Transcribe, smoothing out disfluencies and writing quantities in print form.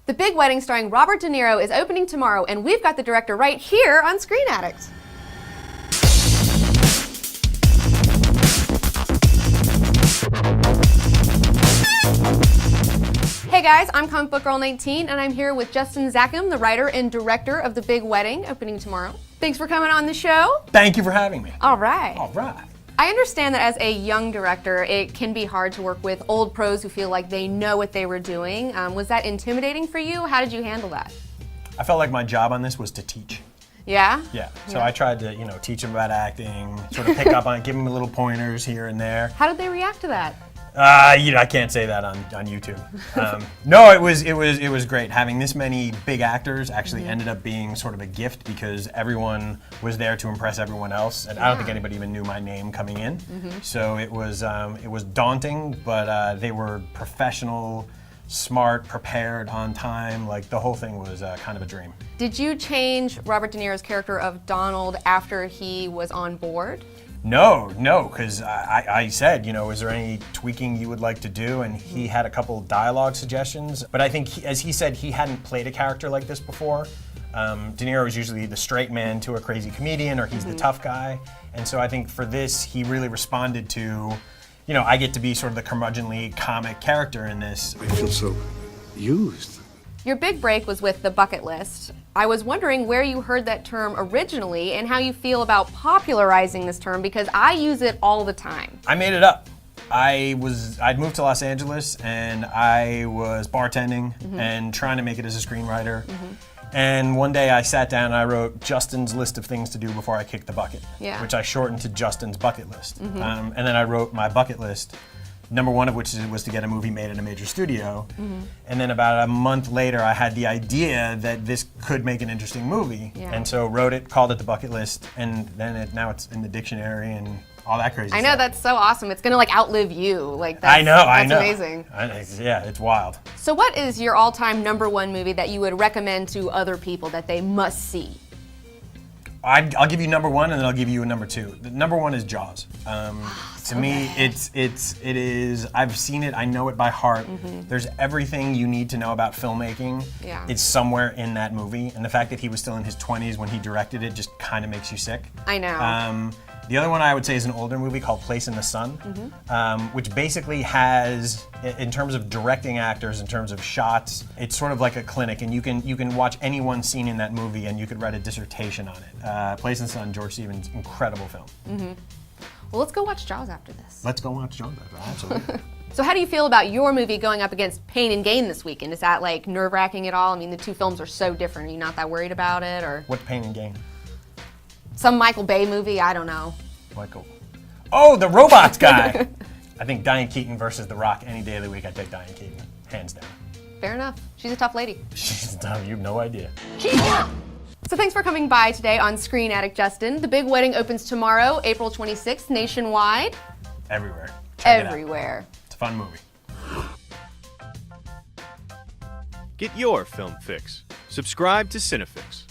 The Big Wedding starring Robert De Niro is opening tomorrow, and we've got the director right here on Screen Addict. Hey guys, I'm Comic Book Girl 19, and I'm here with Justin Zackham, the writer and director of The Big Wedding, opening tomorrow. Thanks for coming on the show. Thank you for having me. All right. All right. I understand that as a young director, it can be hard to work with old pros who feel like they know what they were doing. Was that intimidating for you? How did you handle that? I felt like my job on this was to teach. Yeah? Yeah. So I tried to, teach them about acting, sort of pick up on it, give them little pointers here and there. How did they react to that? I can't say that on YouTube. No, it was great. Having this many big actors actually ended up being sort of a gift because everyone was there to impress everyone else, and I don't think anybody even knew my name coming in. So it was daunting, but they were professional, smart, prepared, on time. Like the whole thing was kind of a dream. Did you change Robert De Niro's character of Donald after he was on board? No, because I said, is there any tweaking you would like to do? And he had a couple dialogue suggestions. But I think, as he said, he hadn't played a character like this before. De Niro is usually the straight man to a crazy comedian, or he's the tough guy. And so I think for this, he really responded to, I get to be sort of the curmudgeonly comic character in this. I feel so used. Your big break was with The Bucket List. I was wondering where you heard that term originally and how you feel about popularizing this term, because I use it all the time. I made it up. I'd moved to Los Angeles and I was bartending and trying to make it as a screenwriter. And one day I sat down and I wrote Justin's list of things to do before I kicked the bucket, which I shortened to Justin's bucket list. And then I wrote my bucket list, number one of which was to get a movie made in a major studio. And then about a month later, I had the idea that this could make an interesting movie. And so wrote it, called it The Bucket List, and then now it's in the dictionary and all that crazy stuff. I know, that's so awesome. It's gonna outlive you. That's I know. amazing. Yeah, it's wild. So what is your all-time #1 movie that you would recommend to other people that they must see? I'll give you #1 and then I'll give you a #2. The #1 is Jaws. To me, it is. I've seen it. I know it by heart. There's everything you need to know about filmmaking. It's somewhere in that movie, and the fact that he was still in his 20s when he directed it just kind of makes you sick. I know. The other one I would say is an older movie called Place in the Sun, which basically has, in terms of directing actors, in terms of shots, it's sort of like a clinic, and you can watch any one scene in that movie and you could write a dissertation on it. Place in the Sun, George Stevens, incredible film. Well, let's go watch Jaws after this. Let's go watch Jaws after that, absolutely. So how do you feel about your movie going up against Pain and Gain this weekend? Is that nerve-wracking at all? I mean, the two films are so different. Are you not that worried about it, or? What Pain and Gain? Some Michael Bay movie, I don't know. Michael. Oh, the robots guy! I think Diane Keaton versus The Rock any day of the week. I take Diane Keaton, hands down. Fair enough. She's a tough lady. She's tough, you have no idea. So thanks for coming by today on Screen Addict, Justin. The Big Wedding opens tomorrow, April 26th, nationwide. Everywhere. Check Everywhere. it out. It's a fun movie. Get your film fix. Subscribe to Cinefix.